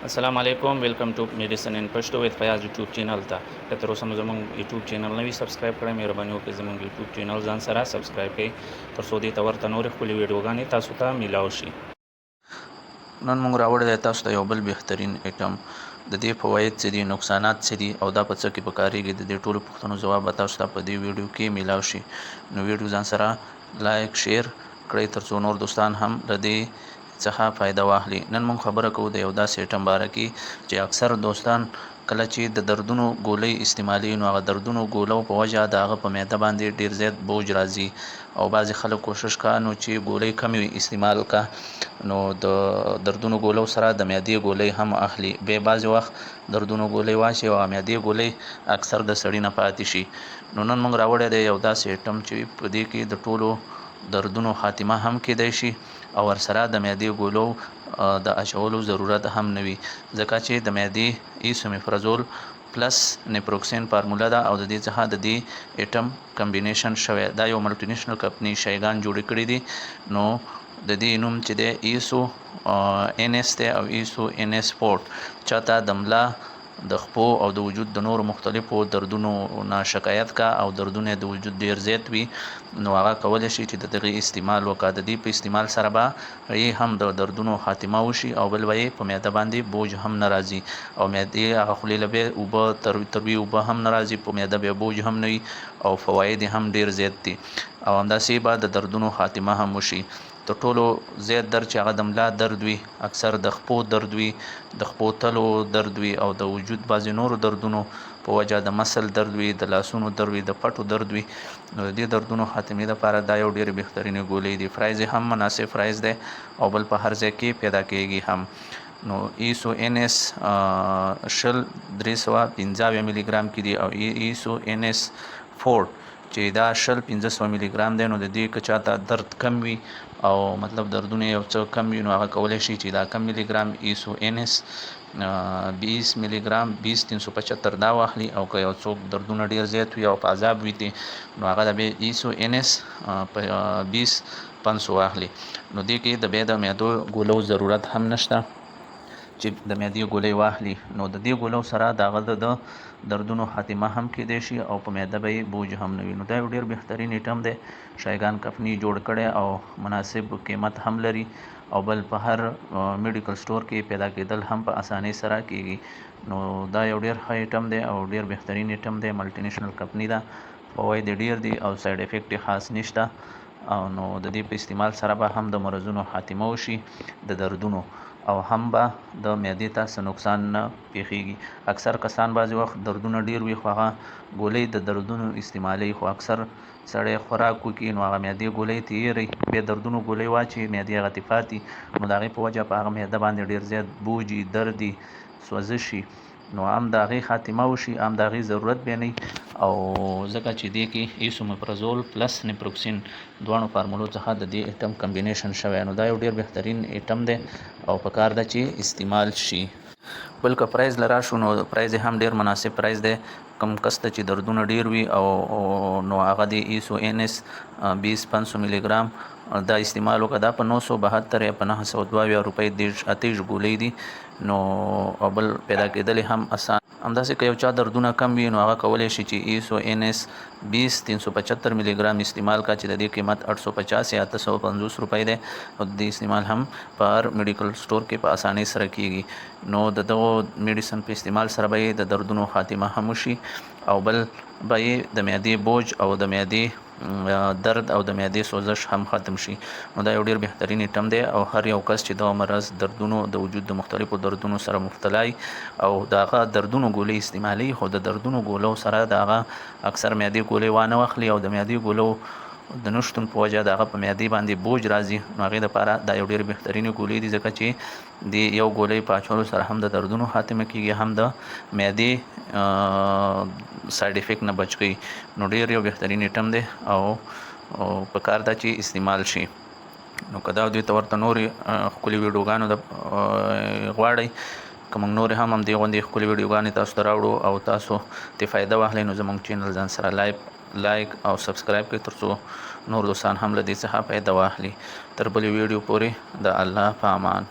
السلام علیکم ویلکم ټو میډیسن ان پښتو وذ فیاض یوټیوب چینل ته که تر اوسه مو زموږ یوټیوب چینل نه وي سبسکرایب کړئ مهرباني وکړئ زموږ یوټیوب چینل ځان سره سبسکرایب کړئ تر څو دې ته ورته نورې ښکلې ویډیوګانې تاسو ته میلاو شي. نن موږ راوړی دی تاسو ته یو بل بهترین ایټم د دې فواید څه دي نقصانات څه دي او دا په څه کې پکارېږي د دې ټولو پوښتنو ځواب به تاسو ته په دې ویډیو کې میلاو شي. نو ویډیو ځان سره لایک شیر کړئ تر څو نور دوستان هم له دې څخه فایده واخلي. نن موږ خبره کوو د یو داسې ایټم باره کې چې اکثر دوستان کله چې د دردونو ګولۍ استعمالي نو هغه دردونو ګولو په وجه د هغه په معده باندې ډیر زیات بوج راځي او بعضې خلک کوشش کوي نو چې ګولۍ کمې استعمال کا نو د دردونو ګولو سره د معدې ګولۍ هم اخلي به بعضې وخت دردونو ګولۍ واشي او معدې ګولۍ اکثر د سړي نه پاتې شي. نو نن موږ راوړی دی یو داسې ایټم چې په دې کې د ټولو دردونو خاتمه هم کېدای شي او ورسره د معدې ګولو د اچولو ضرورت هم نه وي ځکه چې د معدې ایسومیپرازول پلس نیپروکسین فارموله ده او د دې څخه د دې ایټم کمبینیشن شوی دا یو ملټي نیشنل کمپنی شیګان جوړ کړي دي. نو د دې نوم چې دی ایسو ان اس دی او ایسو ان اس فورت چاته د ملا د خپو او د وجود د نور مختلفو دردونو نه شکایت کا او دردونه د وجود ډیر زیات وي نو هغه کولی شي چې د دغه استعمال وکړي. د دې په استعمال سره به هم د دردونو خاتمه وشي او بل وی په معده باندې بوج هم ناراضي او معده هغه خولې لبه او به تروي او به هم ناراضي په معده به بوج هم نه او فواید هم ډیر زیات دي او همداسې به د دردونو خاتمه هم وشي. د ټولو زیات درد چې هغه د ملا درد وي اکثر د خپو درد وي د خپو تلو درد وي او د وجود بعضې نورو دردونو په وجه د مسل درد وي د لاسونو درد وي د پټو درد وي نو د دې دردونو خاتمې لپاره دا یو ډېرې بهترینې ګولۍ دي. پرایز هم مناسب پرایز دی او بل په هر ځای کې پیدا کېږي هم. نو ایسو ان اس 350 ملي ګرام کې دي او ایسو ان اس فورت چې دا 1500 ملي ګرام دی. نو د دې که چاته درد کم وي او مطلب دردونه یو څه کم وي نو هغه کولی شي چې دا کم ملي ګرام ایسو ان اس 20 ملي ګرام 20375 دا واخلي او که یو څوک دردونه ډیر زیات وي او په عذاب وي نو هغه د ایسو ان اس 20500 واخلي. نو دې کې د بیا د معدو ګولو ضرورت هم نشته چې د معدې ګولۍ واخلي نو د دې ګولو سره دغه د دردونو خاتمه هم کېدای شي او په معده به یې بوج هم نه وي. نو دا یو ډېر بهترین ایټم دی شایګان کمپني جوړ کړی او مناسب قیمت هم لري او بل په هر میډیکل سٹور کې پیدا کېدل هم په اسانۍ سره کېږي. نو دا یو ډېر ښه ایټم دی او ډېر بهترین ایټم دی ملټي نیشنل کمپني ده فواید ډېر دي او ساید افیکټ خاص نشته او نو د دې په استعمال سره به هم د مرضونو خاتمه وشي د دردونو او هم به د معدې ته څه نقصان نه پیښیږي. اکثر کسان بعضې وخت دردونه ډیر وي خو هغه ګولۍ د دردونو استعمالوي خو اکثر سړی خوراک وکړي نو هغه معدې ګولۍ تیری بیا دردونو ګولۍ واچي معدې هغه تفاتي نو د هغې په وجه په هغه معده باندې ډیر زیات بوجي دردي سوزشي نو هم د هغې خاتمه وشي هم د هغې ضرورت بیا نه او ځکه چې دې کې ایسومیپرازول پلس نیپروکسین دواړو فارمولو څخه د دې ایټم کمبینیشن شوی نو دا یو ډیر بهترین ایټم دی او پکار ده چې استعمال شي. بل که پرایز لرا شو نو پرایز هم ډیر مناسب پرایز دی کم کس ته چې دردونه ډیر وي او نو هغه د ایسو ان اس 20500 ملي ګرام دا استعمال وکړه دا په 972 یا په 902 روپۍ 28 ګولۍ دي نو او بل پیدا کېدل هم اسان. همداسې که یو چا دردونه کم وي نو هغه کولی شي چې ایسو ان اس 20375 ملي ګرام استعمال کا چې د دې قیمت 850 یا 850 روپۍ دی او د استعمال هم پر میډیکل سٹور کې په اسانۍ سره کېږي. نو د دغو میډیسن په استعمال سره به د دردونو خاتمه هم وشي او بل به د معدې بوج او د معدې درد او د معدې سوزش هم ختم شي. نو دا یو ډیر بهترین ایټم دی او هر یو کس چې دا مرض دردونو د وجود د مختلفو دردونو سره مبتلا او داغه دردونو ګولۍ استعمالي خو د دردونو ګولو سره داغه اکثر معدې ګولۍ وانه واخلي او د معدې ګولو د نشتون په وجه دغه په معدې باندې بوج راځي نو هغې دپاره دا یو ډېر بهترینې ګولۍ دي ځکه چې د یو ګولۍ په اچولو سره هم د دردونو خاتمه کېږي هم د معدې ساید افیکټ نه بچ کوي. نو ډېر یو بهترین ایټم دی او پکار ده چې استعمال شي. نو که دا دوی ته ورته نورې ښکلې ویډیوګانو غواړئ که موږ نورې هم همدې غوندې ښکلې ویډیوګانې تاسو ته راوړو او تاسو ترې فایده واخلئ نو زموږ چینل ځان سره لایک او سبسکرایب کړئ تر څو نور دوستان هم له دې څخه فایده واخلي. تر بلې ویډیو پورې د الله په امان.